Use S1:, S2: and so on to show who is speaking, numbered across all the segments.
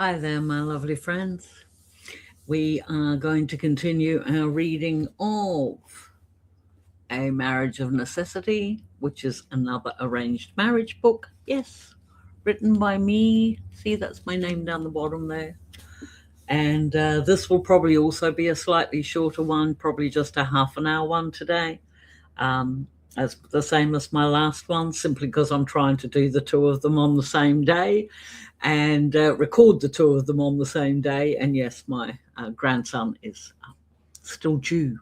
S1: Hi there, my lovely friends. We are going to continue our reading of A Marriage of Necessity, which is another arranged marriage book. Yes, written by me. See, that's my name down the bottom there. And this will probably also be a slightly shorter one, probably just a half an hour one today. Um, as the same as my last one, simply because I'm trying to do the two of them on the same day and record the two of them on the same day. And yes, my grandson is still due.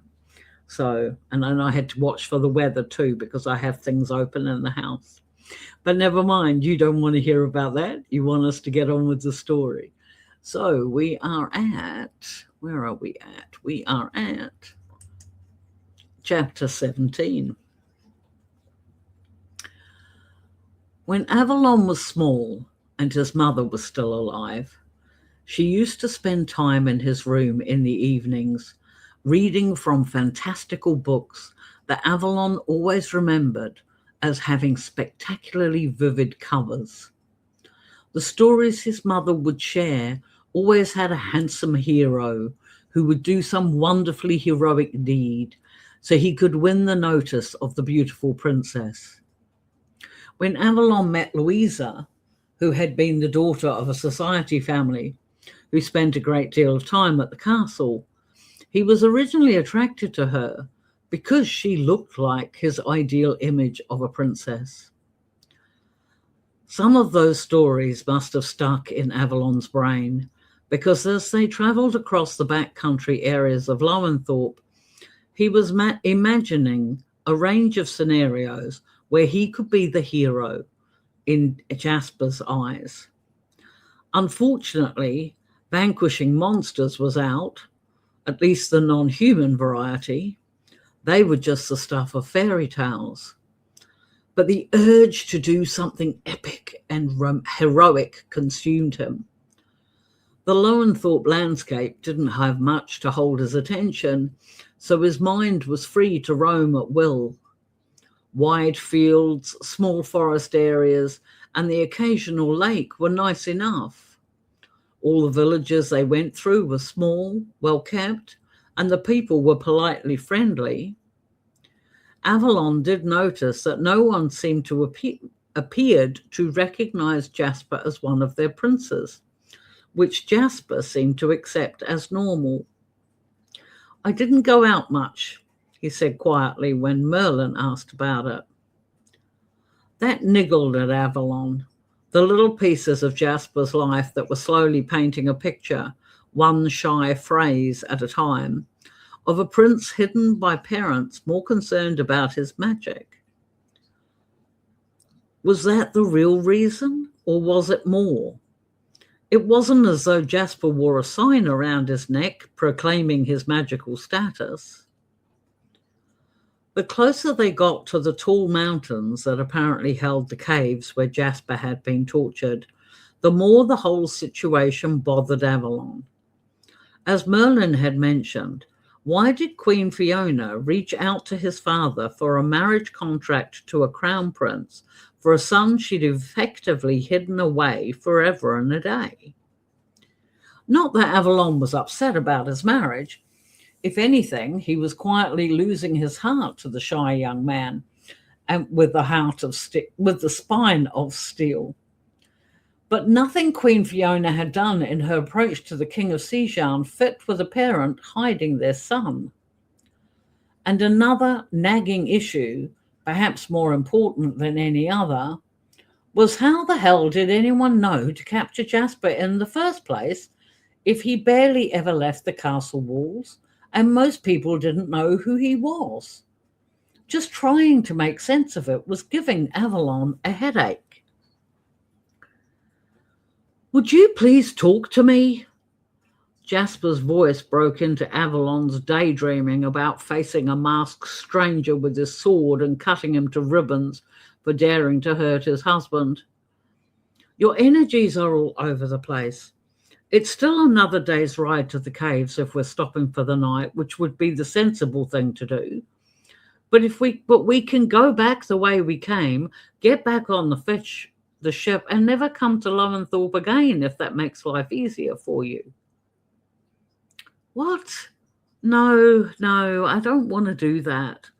S1: So, and then I had to watch for the weather too because I have things open in the house. But never mind, you don't want to hear about that. You want us to get on with the story. So we are at, where are we at? We are at chapter 17. When Avalon was small and his mother was still alive, she used to spend time in his room in the evenings, reading from fantastical books that Avalon always remembered as having spectacularly vivid covers. The stories his mother would share always had a handsome hero who would do some wonderfully heroic deed so he could win the notice of the beautiful princess. When Avalon met Louisa, who had been the daughter of a society family who spent a great deal of time at the castle, he was originally attracted to her because she looked like his ideal image of a princess. Some of those stories must have stuck in Avalon's brain because as they travelled across the backcountry areas of Lowenthorpe, he was imagining a range of scenarios where he could be the hero in Jasper's eyes. Unfortunately, vanquishing monsters was out, at least the non-human variety. They were just the stuff of fairy tales. But the urge to do something epic and heroic consumed him. The Lowenthorpe landscape didn't have much to hold his attention, so his mind was free to roam at will. Wide fields, small forest areas, and the occasional lake were nice enough. All the villages they went through were small, well kept, and the people were politely friendly. Avalon did notice that no one seemed to appeared to recognize Jasper as one of their princes, which Jasper seemed to accept as normal. I didn't go out much, he said quietly when Merlin asked about it. That niggled at Avalon, the little pieces of Jasper's life that were slowly painting a picture, one shy phrase at a time, of a prince hidden by parents more concerned about his magic. Was that the real reason, or was it more? It wasn't as though Jasper wore a sign around his neck proclaiming his magical status. The closer they got to the tall mountains that apparently held the caves where Jasper had been tortured, the more the whole situation bothered Avalon. As Merlin had mentioned, why did Queen Fiona reach out to his father for a marriage contract to a crown prince for a son she'd effectively hidden away forever and a day? Not that Avalon was upset about his marriage. If anything, he was quietly losing his heart to the shy young man, and with the spine of steel. But nothing Queen Fiona had done in her approach to the King of Sejan fit with a parent hiding their son. And another nagging issue, perhaps more important than any other, was how the hell did anyone know to capture Jasper in the first place if he barely ever left the castle walls and most people didn't know who he was? Just trying to make sense of it was giving Avalon a headache. Would you please talk to me? Jasper's voice broke into Avalon's daydreaming about facing a masked stranger with his sword and cutting him to ribbons for daring to hurt his husband. Your energies are all over the place. It's still another day's ride to the caves if we're stopping for the night, which would be the sensible thing to do. But we can go back the way we came, get back on the fish the ship and never come to Lowenthorpe again if that makes life easier for you. What? No, I don't want to do that.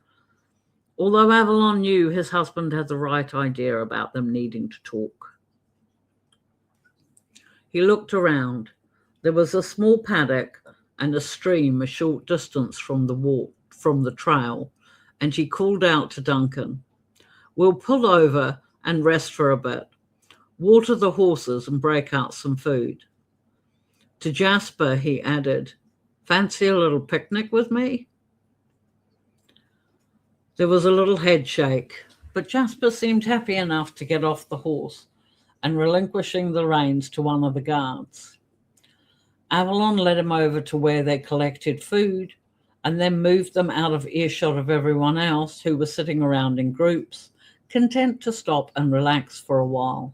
S1: Although Avalon knew his husband had the right idea about them needing to talk. He looked around. There was a small paddock and a stream a short distance from the trail, and he called out to Duncan, "We'll pull over and rest for a bit, water the horses and break out some food." To Jasper, he added, "Fancy a little picnic with me?" There was a little head shake, but Jasper seemed happy enough to get off the horse and relinquishing the reins to one of the guards. Avalon led him over to where they collected food and then moved them out of earshot of everyone else who was sitting around in groups, content to stop and relax for a while.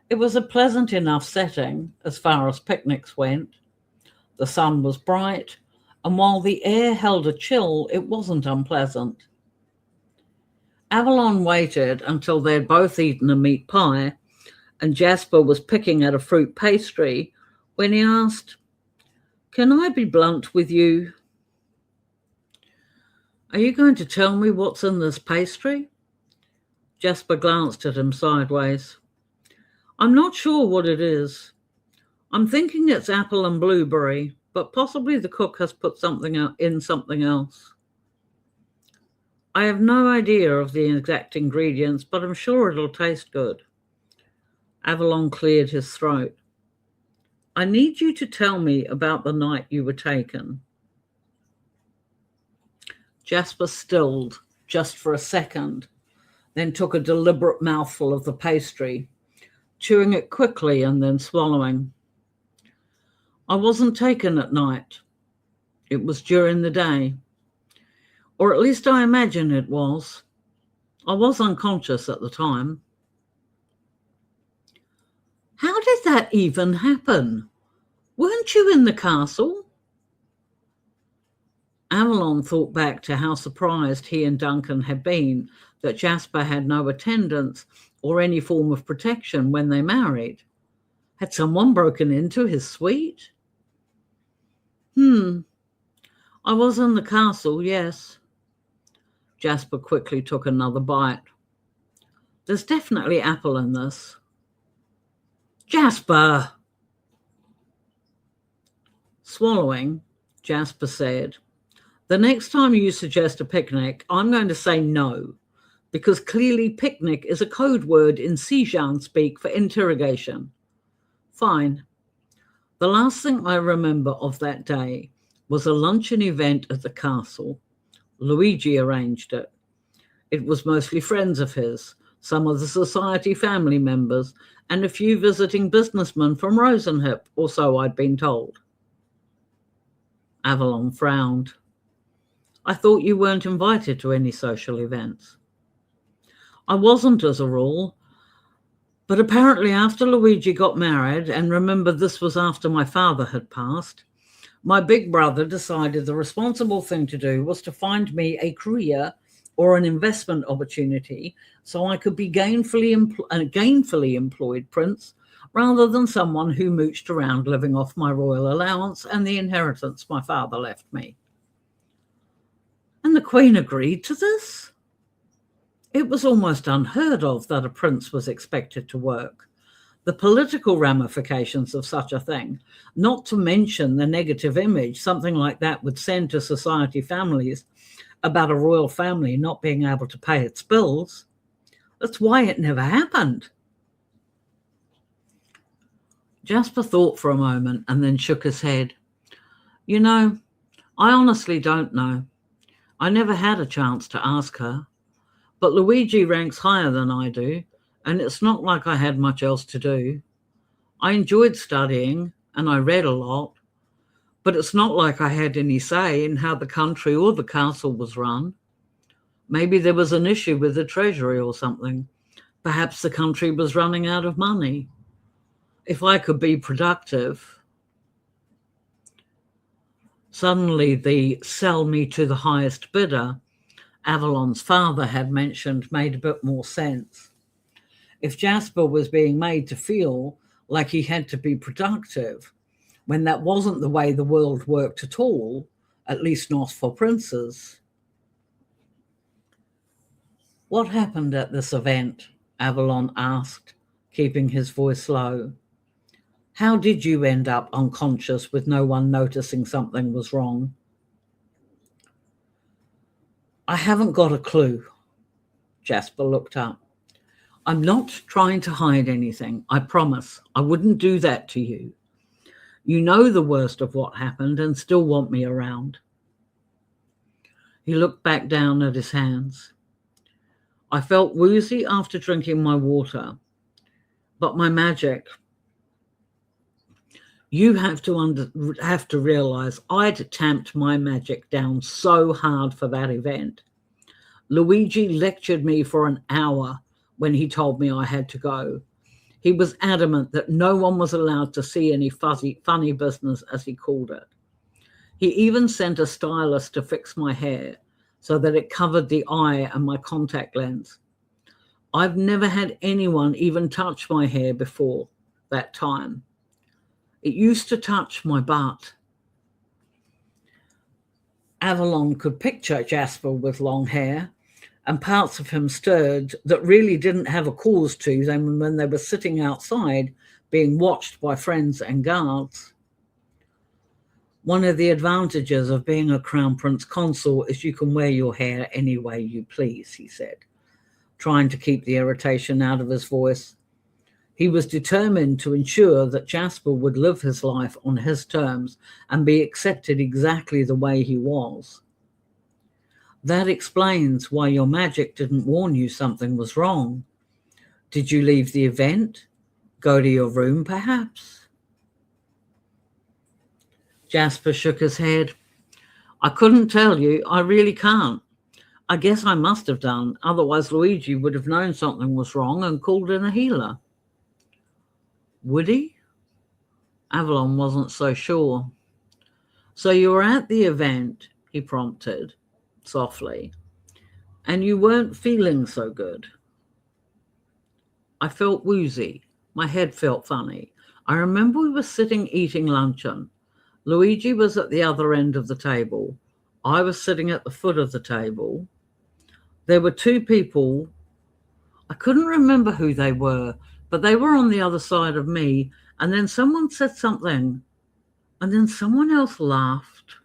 S1: It was a pleasant enough setting as far as picnics went. The sun was bright, and while the air held a chill, it wasn't unpleasant. Avalon waited until they had both eaten a meat pie, and Jasper was picking at a fruit pastry when he asked, "Can I be blunt with you? Are you going to tell me what's in this pastry?" Jasper glanced at him sideways. "I'm not sure what it is. I'm thinking it's apple and blueberry, but possibly the cook has put something else. I have no idea of the exact ingredients, but I'm sure it'll taste good." Avalon cleared his throat. "I need you to tell me about the night you were taken." Jasper stilled just for a second, then took a deliberate mouthful of the pastry, chewing it quickly and then swallowing. "I wasn't taken at night. It was during the day. Or at least I imagine it was. I was unconscious at the time." "How did that even happen? Weren't you in the castle?" Avalon thought back to how surprised he and Duncan had been that Jasper had no attendants or any form of protection when they married. Had someone broken into his suite? I was in the castle, yes." Jasper quickly took another bite. "There's definitely apple in this." "Jasper!" Swallowing, Jasper said, "The next time you suggest a picnic, I'm going to say no, because clearly picnic is a code word in Sijan speak for interrogation. Fine. The last thing I remember of that day was a luncheon event at the castle. Luigi arranged it. It was mostly friends of his, some of the society family members, and a few visiting businessmen from Rosenhip, or so I'd been told." Avalon frowned. "I thought you weren't invited to any social events." "I wasn't as a rule, but apparently after Luigi got married, and remember this was after my father had passed, my big brother decided the responsible thing to do was to find me a career or an investment opportunity so I could be gainfully employed prince rather than someone who mooched around living off my royal allowance and the inheritance my father left me." "And the Queen agreed to this?" It was almost unheard of that a prince was expected to work. The political ramifications of such a thing, not to mention the negative image something like that would send to society families about a royal family not being able to pay its bills. That's why it never happened. Jasper thought for a moment and then shook his head. "You know, I honestly don't know. I never had a chance to ask her. But Luigi ranks higher than I do, and it's not like I had much else to do. I enjoyed studying, and I read a lot, but it's not like I had any say in how the country or the castle was run. Maybe there was an issue with the treasury or something. Perhaps the country was running out of money. If I could be productive..." Suddenly, the "sell me to the highest bidder" Avalon's father had mentioned made a bit more sense. If Jasper was being made to feel like he had to be productive, when that wasn't the way the world worked at all, at least not for princes. What happened at this event? Avalon asked, keeping his voice low. How did you end up unconscious with no one noticing something was wrong? I haven't got a clue. Jasper looked up. I'm not trying to hide anything. I promise. I wouldn't do that to you. You know the worst of what happened and still want me around. He looked back down at his hands. I felt woozy after drinking my water, but my magic. You have to realize I'd tamped my magic down so hard for that event. Luigi lectured me for an hour when he told me I had to go. He was adamant that no one was allowed to see any funny business, as he called it. He even sent a stylist to fix my hair so that it covered the eye and my contact lens. I've never had anyone even touch my hair before that time. It used to touch my butt. Avalon could picture Jasper with long hair, and parts of him stirred that really didn't have a cause to them when they were sitting outside being watched by friends and guards. One of the advantages of being a Crown Prince consort is you can wear your hair any way you please, he said, trying to keep the irritation out of his voice. He was determined to ensure that Jasper would live his life on his terms and be accepted exactly the way he was. That explains why your magic didn't warn you something was wrong. Did you leave the event? Go to your room, perhaps? Jasper shook his head. I couldn't tell you. I really can't. I guess I must have done. Otherwise, Luigi would have known something was wrong and called in a healer. Would he? Avalon wasn't so sure. So you were at the event, he prompted softly, and you weren't feeling so good. I felt woozy. My head felt funny. I remember we were sitting eating luncheon. Luigi was at the other end of the table. I was sitting at the foot of the table. There were two people. I couldn't remember who they were, but they were on the other side of me. And then someone said something, and then someone else laughed.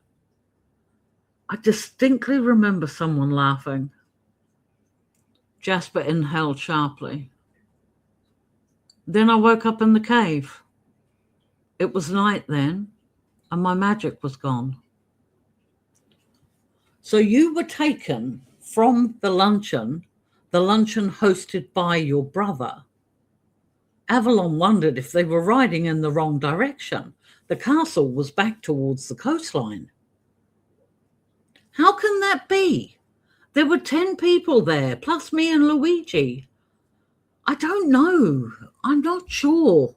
S1: I distinctly remember someone laughing. Jasper inhaled sharply. Then I woke up in the cave. It was night then, and my magic was gone. So you were taken from the luncheon hosted by your brother. Avalon wondered if they were riding in the wrong direction. The castle was back towards the coastline. How can that be? There were 10 people there, plus me and Luigi. I don't know. I'm not sure.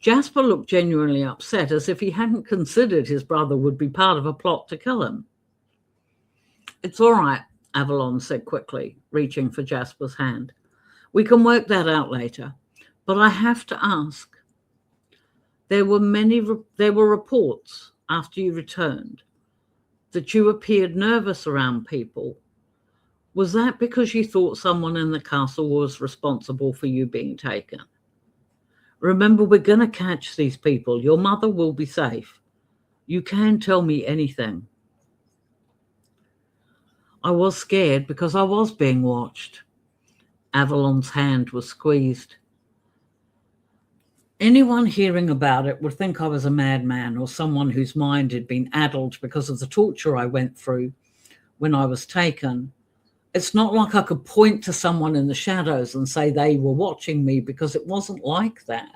S1: Jasper looked genuinely upset, as if he hadn't considered his brother would be part of a plot to kill him. It's all right, Avalon said quickly, reaching for Jasper's hand. We can work that out later. But I have to ask. There were reports after you returned that you appeared nervous around people. Was that because you thought someone in the castle was responsible for you being taken? Remember, we're going to catch these people. Your mother will be safe. You can tell me anything. I was scared because I was being watched. Avalon's hand was squeezed. Anyone hearing about it would think I was a madman or someone whose mind had been addled because of the torture I went through when I was taken. It's not like I could point to someone in the shadows and say they were watching me, because it wasn't like that.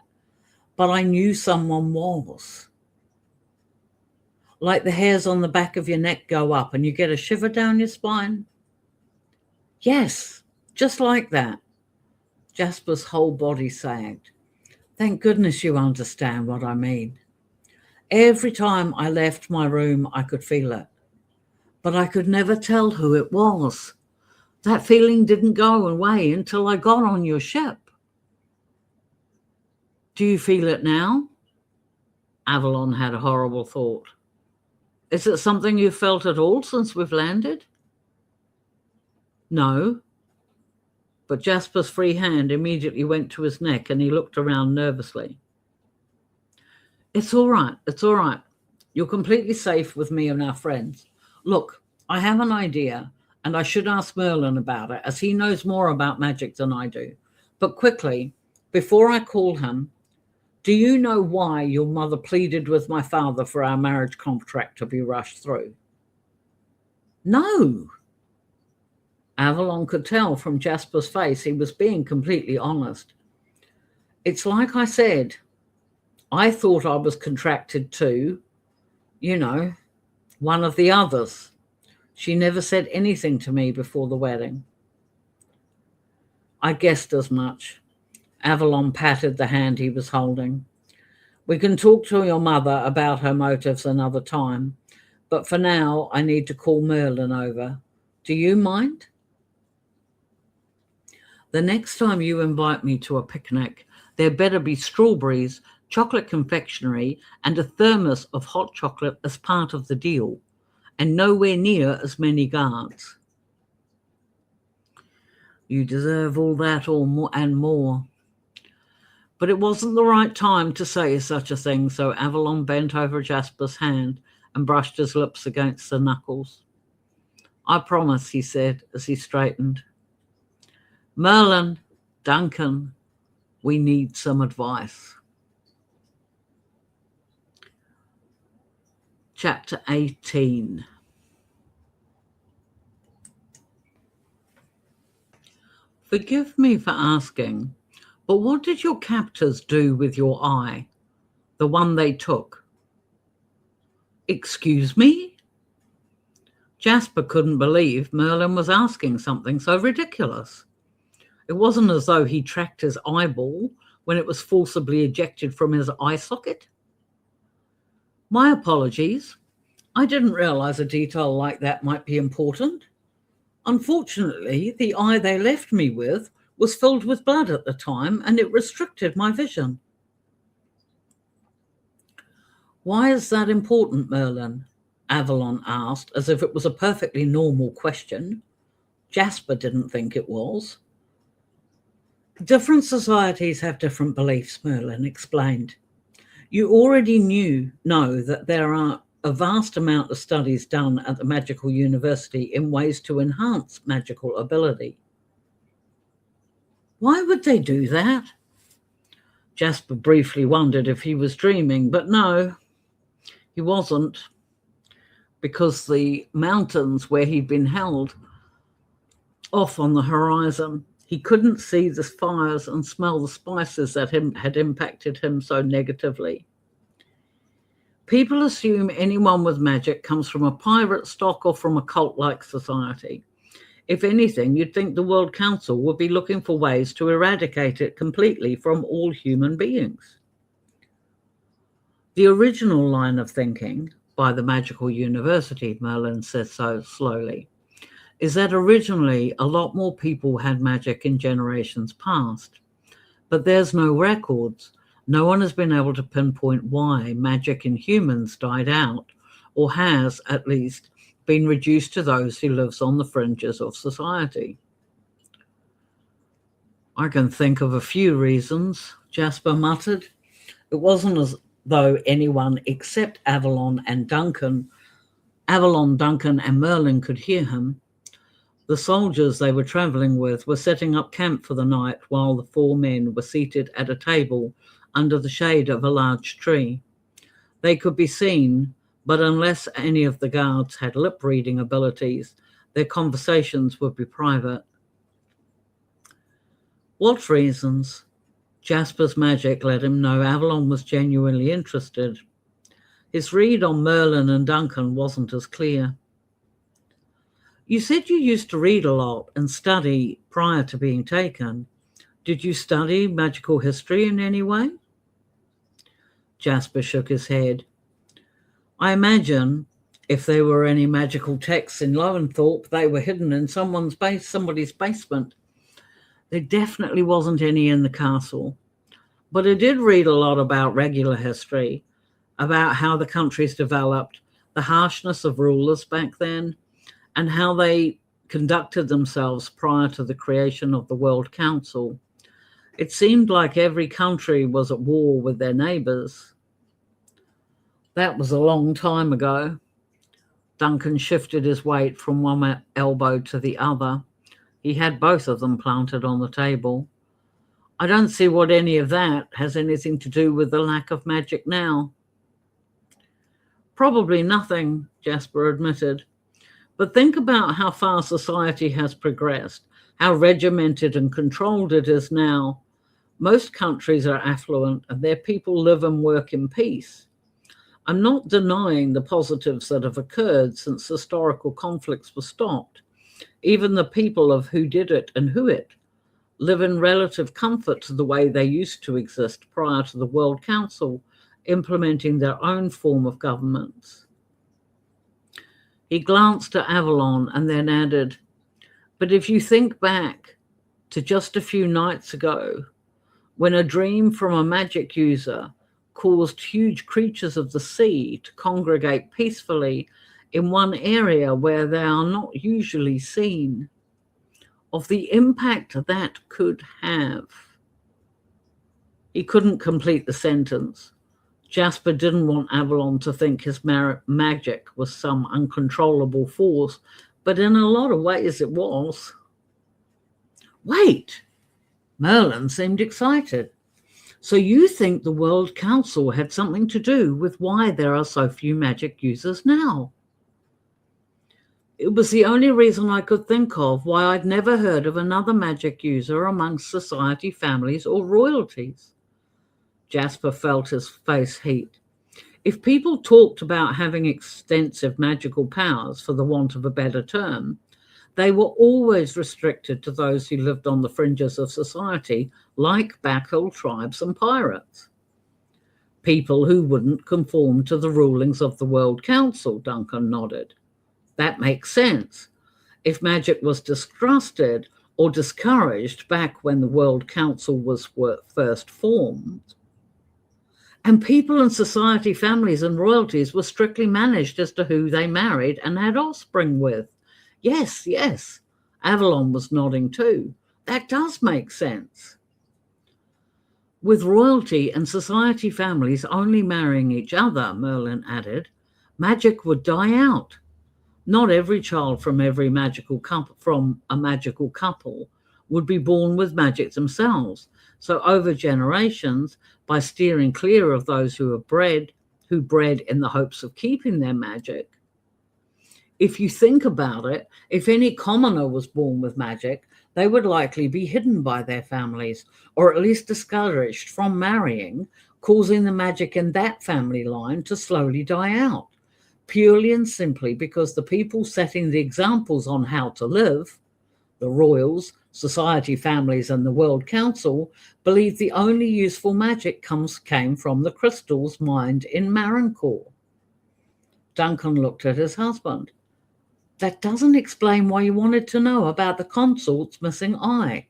S1: But I knew someone was. Like the hairs on the back of your neck go up and you get a shiver down your spine? Yes, just like that. Jasper's whole body sagged. Thank goodness you understand what I mean. Every time I left my room, I could feel it. But I could never tell who it was. That feeling didn't go away until I got on your ship. Do you feel it now? Avalon had a horrible thought. Is it something you've felt at all since we've landed? No. But Jasper's free hand immediately went to his neck and he looked around nervously. It's all right. It's all right. You're completely safe with me and our friends. Look, I have an idea, and I should ask Merlin about it, as he knows more about magic than I do. But quickly, before I call him, do you know why your mother pleaded with my father for our marriage contract to be rushed through? No. Avalon could tell from Jasper's face he was being completely honest. It's like I said, I thought I was contracted to, one of the others. She never said anything to me before the wedding. I guessed as much. Avalon patted the hand he was holding. We can talk to your mother about her motives another time, but for now I need to call Merlin over. Do you mind? The next time you invite me to a picnic, there better be strawberries, chocolate confectionery, and a thermos of hot chocolate as part of the deal, and nowhere near as many guards. You deserve all that and more. But it wasn't the right time to say such a thing, so Avalon bent over Jasper's hand and brushed his lips against the knuckles. I promise, he said as he straightened. Merlin, Duncan, we need some advice. Chapter 18. Forgive me for asking, but what did your captors do with your eye, the one they took? Excuse me? Jasper couldn't believe Merlin was asking something so ridiculous. It wasn't as though he tracked his eyeball when it was forcibly ejected from his eye socket. My apologies. I didn't realize a detail like that might be important. Unfortunately, the eye they left me with was filled with blood at the time, and it restricted my vision. Why is that important, Merlin? Avalon asked, as if it was a perfectly normal question. Jasper didn't think it was. Different societies have different beliefs, Merlin explained. You already know that there are a vast amount of studies done at the Magical University in ways to enhance magical ability. Why would they do that? Jasper briefly wondered if he was dreaming, but no, he wasn't, because the mountains where he'd been held off on the horizon, he couldn't see the fires and smell the spices that had impacted him so negatively. People assume anyone with magic comes from a pirate stock or from a cult-like society. If anything, you'd think the World Council would be looking for ways to eradicate it completely from all human beings. The original line of thinking by the Magical University, Merlin said so slowly, is that originally a lot more people had magic in generations past, but there's no records. No one has been able to pinpoint why magic in humans died out, or has, at least, been reduced to those who lives on the fringes of society. I can think of a few reasons, Jasper muttered. It wasn't as though anyone except Avalon, Duncan, and Merlin could hear him. The soldiers they were traveling with were setting up camp for the night while the four men were seated at a table under the shade of a large tree. They could be seen, but unless any of the guards had lip-reading abilities, their conversations would be private. What reasons? Jasper's magic let him know Avalon was genuinely interested. His read on Merlin and Duncan wasn't as clear. You said you used to read a lot and study prior to being taken. Did you study magical history in any way? Jasper shook his head. I imagine if there were any magical texts in Lowenthorpe, they were hidden in somebody's basement. There definitely wasn't any in the castle. But I did read a lot about regular history, about how the countries developed, the harshness of rulers back then, and how they conducted themselves prior to the creation of the World Council. It seemed like every country was at war with their neighbors. That was a long time ago. Duncan shifted his weight from one elbow to the other. He had both of them planted on the table. I don't see what any of that has anything to do with the lack of magic now. Probably nothing, Jasper admitted. But think about how far society has progressed, how regimented and controlled it is now. Most countries are affluent and their people live and work in peace. I'm not denying the positives that have occurred since historical conflicts were stopped. Even the people of who did it and who it live in relative comfort to the way they used to exist prior to the World Council implementing their own form of governments. He glanced at Avalon and then added, but if you think back to just a few nights ago, when a dream from a magic user caused huge creatures of the sea to congregate peacefully in one area where they are not usually seen, of the impact that could have. He couldn't complete the sentence. Jasper didn't want Avalon to think his magic was some uncontrollable force, but in a lot of ways it was. Wait, Merlin seemed excited. So you think the World Council had something to do with why there are so few magic users now? It was the only reason I could think of why I'd never heard of another magic user amongst society families or royalties. Jasper felt his face heat. If people talked about having extensive magical powers, for the want of a better term, they were always restricted to those who lived on the fringes of society, like backhill tribes and pirates. People who wouldn't conform to the rulings of the World Council, Duncan nodded. That makes sense. If magic was distrusted or discouraged back when the World Council was first formed, and people and society families and royalties were strictly managed as to who they married and had offspring with. Yes, yes, Avalon was nodding too. That does make sense. With royalty and society families only marrying each other, Merlin added, magic would die out. Not every child from a magical couple would be born with magic themselves. So over generations, by steering clear of those who bred in the hopes of keeping their magic. If you think about it, if any commoner was born with magic, they would likely be hidden by their families, or at least discouraged from marrying, causing the magic in that family line to slowly die out. Purely and simply because the people setting the examples on how to live, the royals, society families, and the World Council, believed the only useful magic came from the crystals mined in Marincore. Duncan looked at his husband. That doesn't explain why you wanted to know about the consort's missing eye.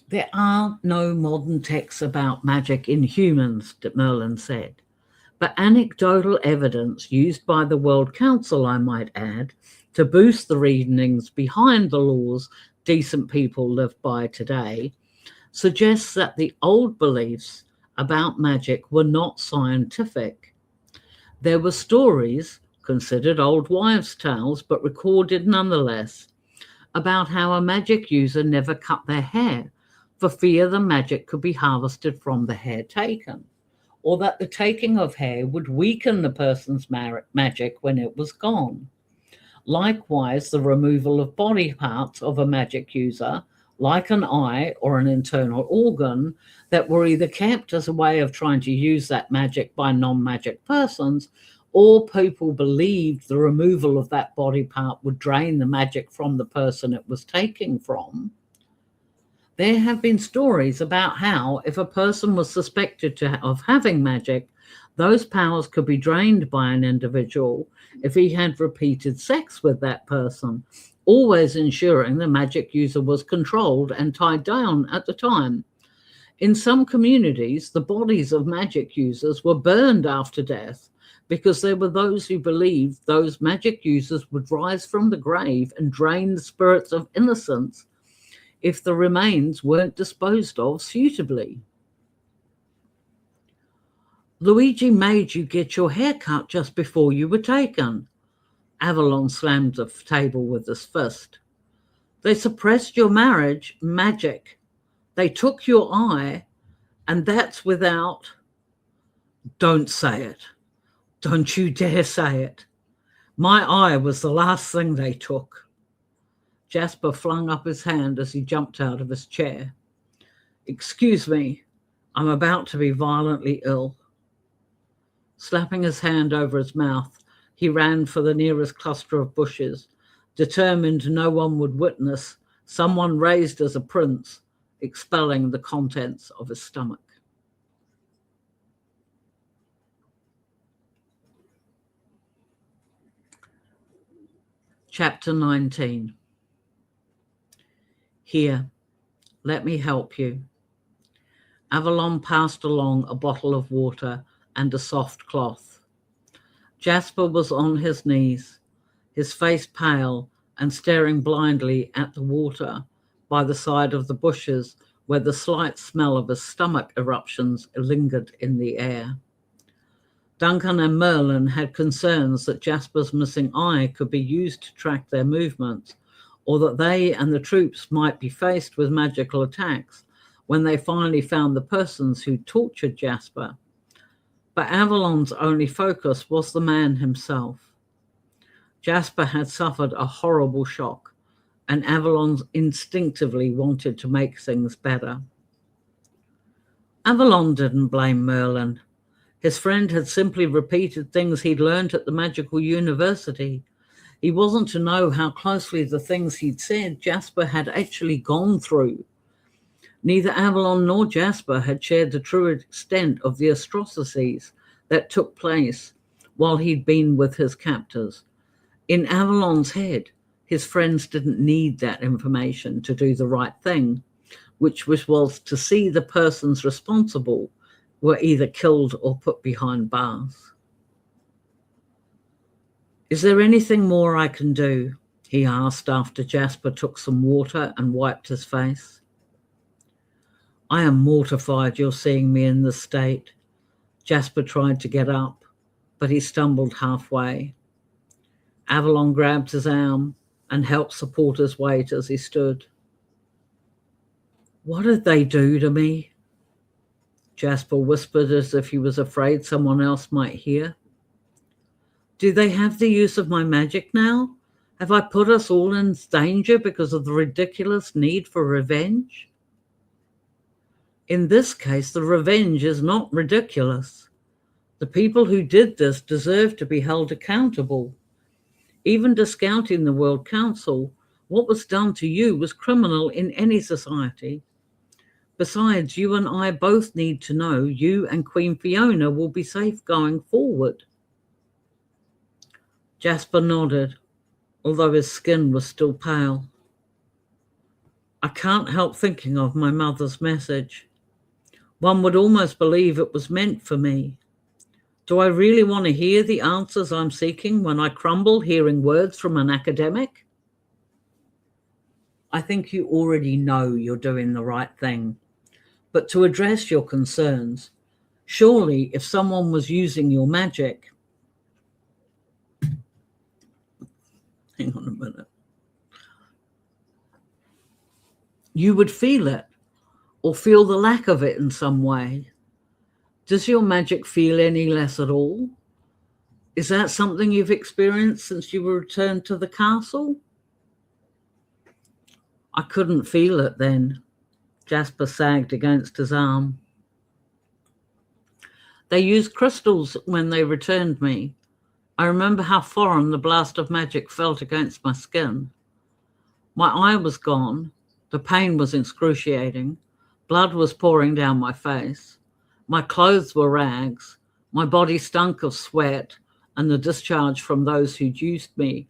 S1: There are no modern texts about magic in humans, Merlin said. But anecdotal evidence used by the World Council, I might add, to boost the reasonings behind the laws decent people live by today, suggests that the old beliefs about magic were not scientific. There were stories, considered old wives' tales, but recorded nonetheless, about how a magic user never cut their hair for fear the magic could be harvested from the hair taken, or that the taking of hair would weaken the person's magic when it was gone. Likewise, the removal of body parts of a magic user, like an eye or an internal organ, that were either kept as a way of trying to use that magic by non-magic persons, or people believed the removal of that body part would drain the magic from the person it was taking from. There have been stories about how, if a person was suspected of having magic, those powers could be drained by an individual if he had repeated sex with that person, always ensuring the magic user was controlled and tied down at the time. In some communities, the bodies of magic users were burned after death because there were those who believed those magic users would rise from the grave and drain the spirits of innocence if the remains weren't disposed of suitably. Luigi made you get your hair cut just before you were taken. Avalon slammed the table with his fist. They suppressed your magic. They took your eye, and that's without... Don't say it. Don't you dare say it. My eye was the last thing they took. Jasper flung up his hand as he jumped out of his chair. Excuse me, I'm about to be violently ill. Slapping his hand over his mouth, he ran for the nearest cluster of bushes, determined no one would witness someone raised as a prince expelling the contents of his stomach. Chapter 19. Here, let me help you. Avalon passed along a bottle of water and a soft cloth. Jasper was on his knees, his face pale and staring blindly at the water by the side of the bushes where the slight smell of his stomach eruptions lingered in the air. Duncan and Merlin had concerns that Jasper's missing eye could be used to track their movements, or that they and the troops might be faced with magical attacks when they finally found the persons who tortured Jasper. But Avalon's only focus was the man himself. Jasper had suffered a horrible shock, and Avalon instinctively wanted to make things better. Avalon didn't blame Merlin. His friend had simply repeated things he'd learned at the magical university. He wasn't to know how closely the things he'd said Jasper had actually gone through. Neither Avalon nor Jasper had shared the true extent of the atrocities that took place while he'd been with his captors. In Avalon's head, his friends didn't need that information to do the right thing, which was to see the persons responsible were either killed or put behind bars. Is there anything more I can do? He asked after Jasper took some water and wiped his face. I am mortified you're seeing me in this state. Jasper tried to get up, but he stumbled halfway. Avalon grabbed his arm and helped support his weight as he stood. What did they do to me? Jasper whispered as if he was afraid someone else might hear. Do they have the use of my magic now? Have I put us all in danger because of the ridiculous need for revenge? In this case, the revenge is not ridiculous. The people who did this deserve to be held accountable. Even discounting the World Council, what was done to you was criminal in any society. Besides, you and I both need to know you and Queen Fiona will be safe going forward. Jasper nodded, although his skin was still pale. I can't help thinking of my mother's message. One would almost believe it was meant for me. Do I really want to hear the answers I'm seeking when I crumble hearing words from an academic? I think you already know you're doing the right thing. But to address your concerns, surely if someone was using your magic... Hang on a minute. You would feel it, or feel the lack of it in some way. Does your magic feel any less at all? Is that something you've experienced since you were returned to the castle? I couldn't feel it then. Jasper sagged against his arm. They used crystals when they returned me. I remember how foreign the blast of magic felt against my skin. My eye was gone. The pain was excruciating. Blood was pouring down my face. My clothes were rags. My body stunk of sweat and the discharge from those who'd used me.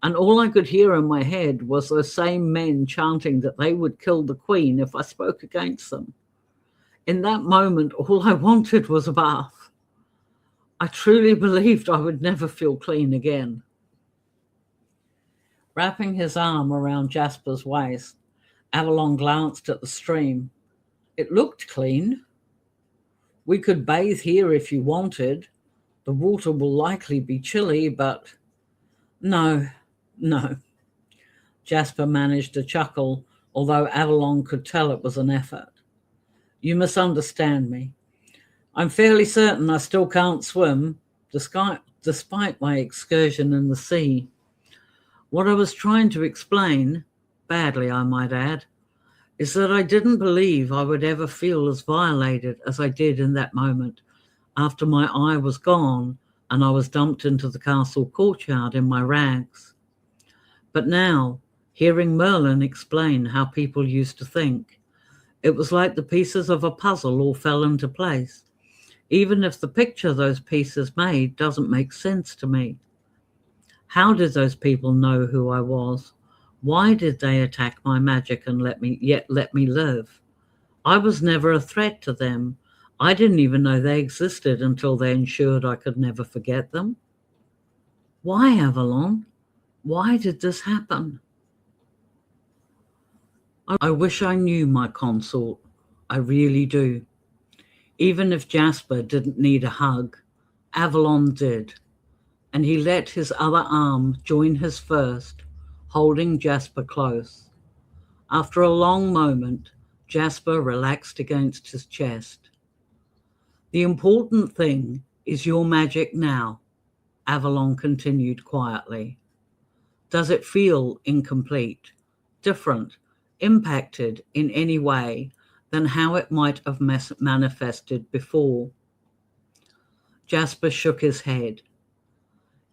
S1: And all I could hear in my head was those same men chanting that they would kill the Queen if I spoke against them. In that moment, all I wanted was a bath. I truly believed I would never feel clean again. Wrapping his arm around Jasper's waist, Avalon glanced at the stream. It looked clean. We could bathe here if you wanted. The water will likely be chilly, but no, no. Jasper managed to chuckle, although Avalon could tell it was an effort. You misunderstand me. I'm fairly certain I still can't swim, despite my excursion in the sea. What I was trying to explain, badly I might add, is that I didn't believe I would ever feel as violated as I did in that moment after my eye was gone and I was dumped into the castle courtyard in my rags. But now, hearing Merlin explain how people used to think, it was like the pieces of a puzzle all fell into place, even if the picture those pieces made doesn't make sense to me. How did those people know who I was? Why did they attack my magic and let me live? I was never a threat to them. I didn't even know they existed until they ensured I could never forget them. Why, Avalon? Why did this happen? I wish I knew my consort. I really do. Even if Jasper didn't need a hug, Avalon did, and he let his other arm join his first, holding Jasper close. After a long moment, Jasper relaxed against his chest. The important thing is your magic now, Avalon continued quietly. Does it feel incomplete, different, impacted in any way than how it might have manifested before? Jasper shook his head.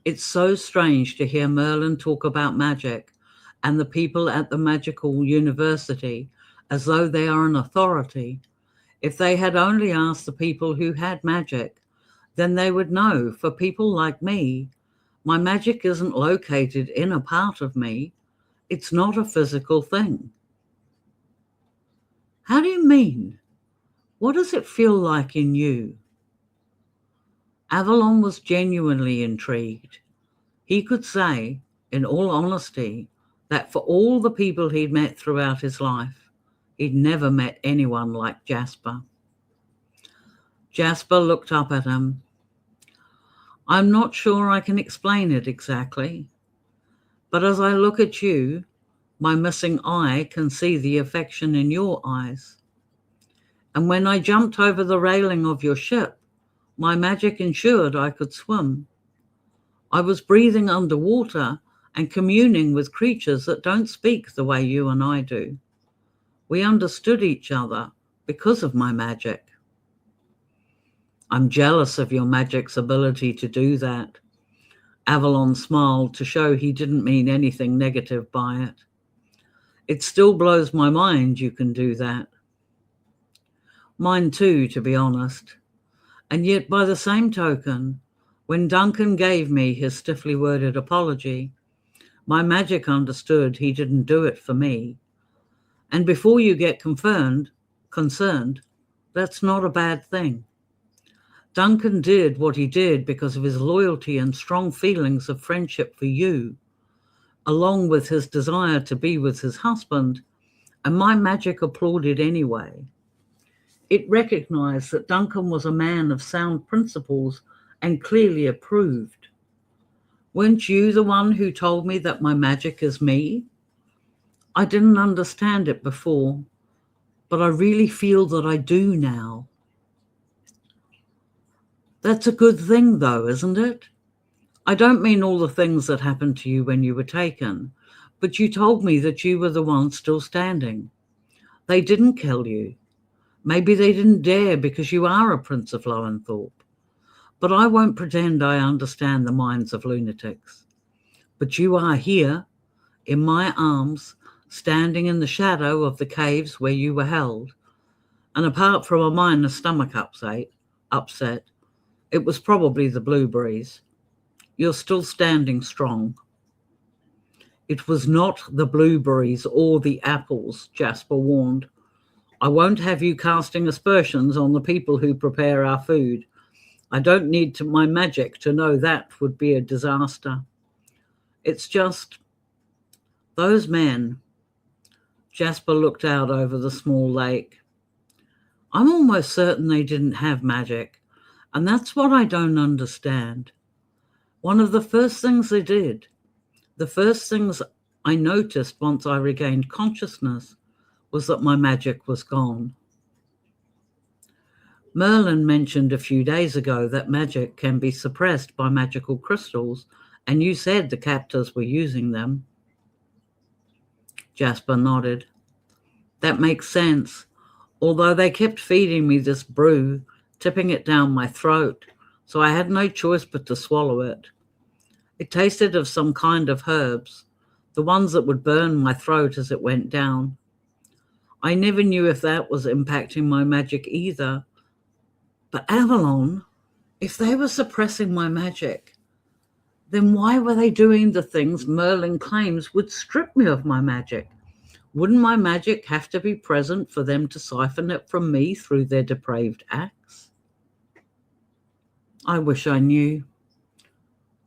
S1: It's so strange to hear Merlin talk about magic and the people at the magical university as though they are an authority. If they had only asked the people who had magic, then they would know, for people like me, my magic isn't located in a part of me. It's not a physical thing. How do you mean? What does it feel like in you? Avalon was genuinely intrigued. He could say, in all honesty, that for all the people he'd met throughout his life, he'd never met anyone like Jasper. Jasper looked up at him. I'm not sure I can explain it exactly, but as I look at you, my missing eye can see the affection in your eyes. And when I jumped over the railing of your ship, my magic ensured I could swim. I was breathing underwater and communing with creatures that don't speak the way you and I do. We understood each other because of my magic. I'm jealous of your magic's ability to do that. Avalon smiled to show he didn't mean anything negative by it. It still blows my mind you can do that. Mine too, to be honest. And yet, by the same token, when Duncan gave me his stiffly worded apology, my magic understood he didn't do it for me. And before you get concerned, that's not a bad thing. Duncan did what he did because of his loyalty and strong feelings of friendship for you, along with his desire to be with his husband, and my magic applauded anyway. It recognized that Duncan was a man of sound principles and clearly approved. Weren't you the one who told me that my magic is me? I didn't understand it before, but I really feel that I do now. That's a good thing, though, isn't it? I don't mean all the things that happened to you when you were taken, but you told me that you were the one still standing. They didn't kill you. Maybe they didn't dare because you are a Prince of Lowenthorpe. But I won't pretend I understand the minds of lunatics. But you are here, in my arms, standing in the shadow of the caves where you were held. And apart from a minor stomach upset, it was probably the blueberries. You're still standing strong. It was not the blueberries or the apples, Jasper warned. I won't have you casting aspersions on the people who prepare our food. I don't need my magic to know that would be a disaster. It's just those men. Jasper looked out over the small lake. I'm almost certain they didn't have magic, and that's what I don't understand. One of the first things they did, the first things I noticed once I regained consciousness, was that my magic was gone. Merlin mentioned a few days ago that magic can be suppressed by magical crystals, and you said the captors were using them. Jasper nodded. That makes sense, although they kept feeding me this brew, tipping it down my throat, so I had no choice but to swallow it. It tasted of some kind of herbs, the ones that would burn my throat as it went down. I never knew if that was impacting my magic either. But Avalon, if they were suppressing my magic, then why were they doing the things Merlin claims would strip me of my magic? Wouldn't my magic have to be present for them to siphon it from me through their depraved acts? I wish I knew.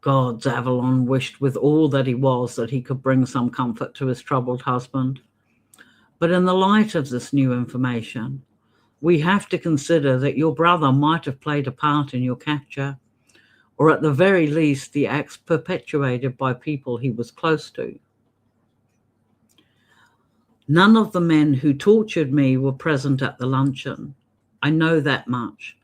S1: Gods, Avalon wished with all that he was that he could bring some comfort to his troubled husband. But in the light of this new information, we have to consider that your brother might have played a part in your capture, or at the very least the acts perpetuated by people he was close to. None of the men who tortured me were present at the luncheon. I know that much.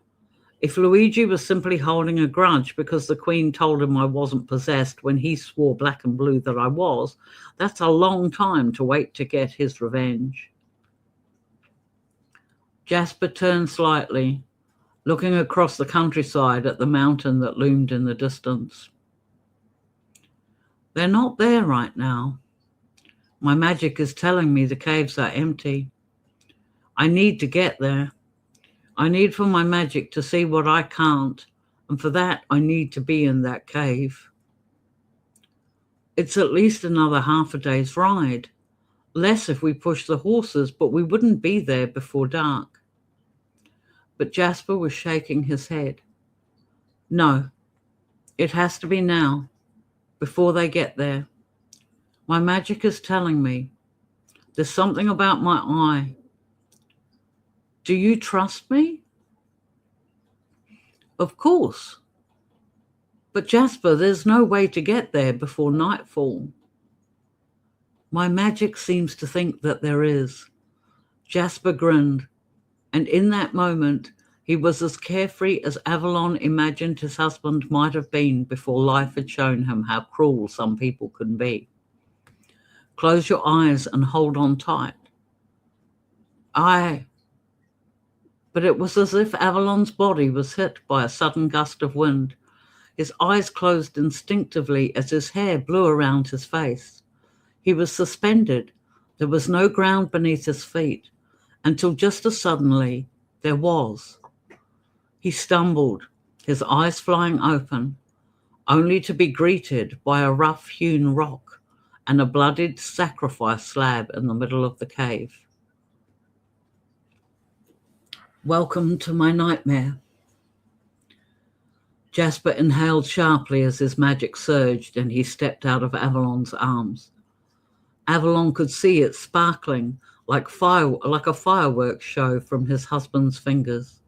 S1: If Luigi was simply holding a grudge because the Queen told him I wasn't possessed when he swore black and blue that I was, that's a long time to wait to get his revenge. Jasper turned slightly, looking across the countryside at the mountain that loomed in the distance. They're not there right now. My magic is telling me the caves are empty. I need to get there. I need for my magic to see what I can't, and for that I need to be in that cave. It's at least another half a day's ride. Less if we push the horses, but we wouldn't be there before dark. But Jasper was shaking his head. No, it has to be now, before they get there. My magic is telling me. There's something about my eye. Do you trust me? Of course. But Jasper, there's no way to get there before nightfall. My magic seems to think that there is. Jasper grinned, and in that moment, he was as carefree as Avalon imagined his husband might have been before life had shown him how cruel some people can be. Close your eyes and hold on tight. But it was as if Avalon's body was hit by a sudden gust of wind. His eyes closed instinctively as his hair blew around his face. He was suspended. There was no ground beneath his feet, until just as suddenly there was. He stumbled, his eyes flying open, only to be greeted by a rough-hewn rock and a bloodied sacrifice slab in the middle of the cave. Welcome to my nightmare. Jasper inhaled sharply as his magic surged and he stepped out of Avalon's arms. Avalon could see it sparkling like a fireworks show from his husband's fingers.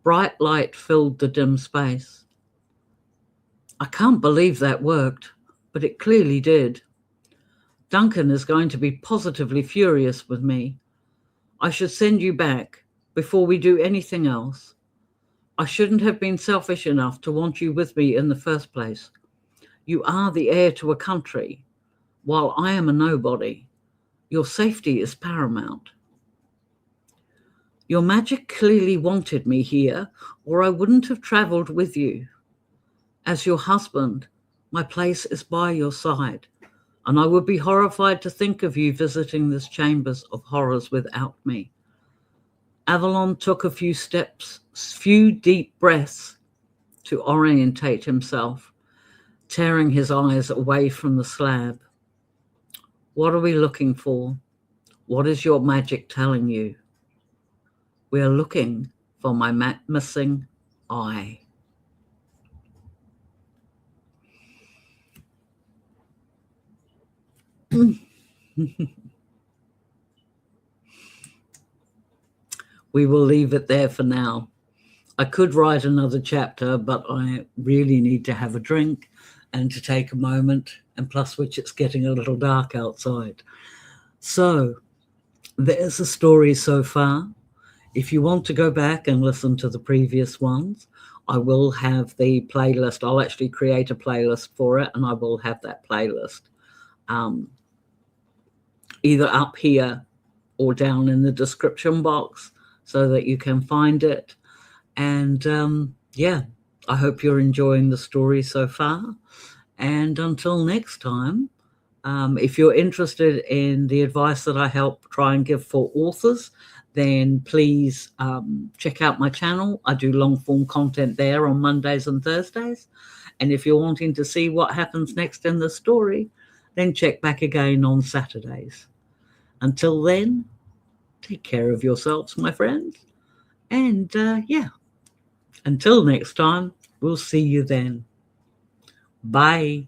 S1: Bright light filled the dim space. I can't believe that worked, but it clearly did. Duncan is going to be positively furious with me. I should send you back before we do anything else. I shouldn't have been selfish enough to want you with me in the first place. You are the heir to a country, while I am a nobody. Your safety is paramount. Your magic clearly wanted me here, or I wouldn't have traveled with you. As your husband, my place is by your side, and I would be horrified to think of you visiting this chambers of horrors without me. Avalon took a few deep breaths to orientate himself, tearing his eyes away from the slab. What are we looking for? What is your magic telling you? we're looking for my missing eye. We will leave it there for now. I could write another chapter, but I really need to have a drink and to take a moment, and plus which it's getting a little dark outside. So there's a story so far. If you want to go back and listen to the previous ones, I will have the playlist. I'll actually create a playlist for it, and I will have that playlist either up here or down in the description box so that you can find it. And yeah, I hope you're enjoying the story so far. And until next time, if you're interested in the advice that I help try and give for authors, then please check out my channel. I do long form content there on Mondays and Thursdays. And if you're wanting to see what happens next in the story, then check back again on Saturdays. Until then, take care of yourselves, my friends. And yeah, until next time, we'll see you then. Bye.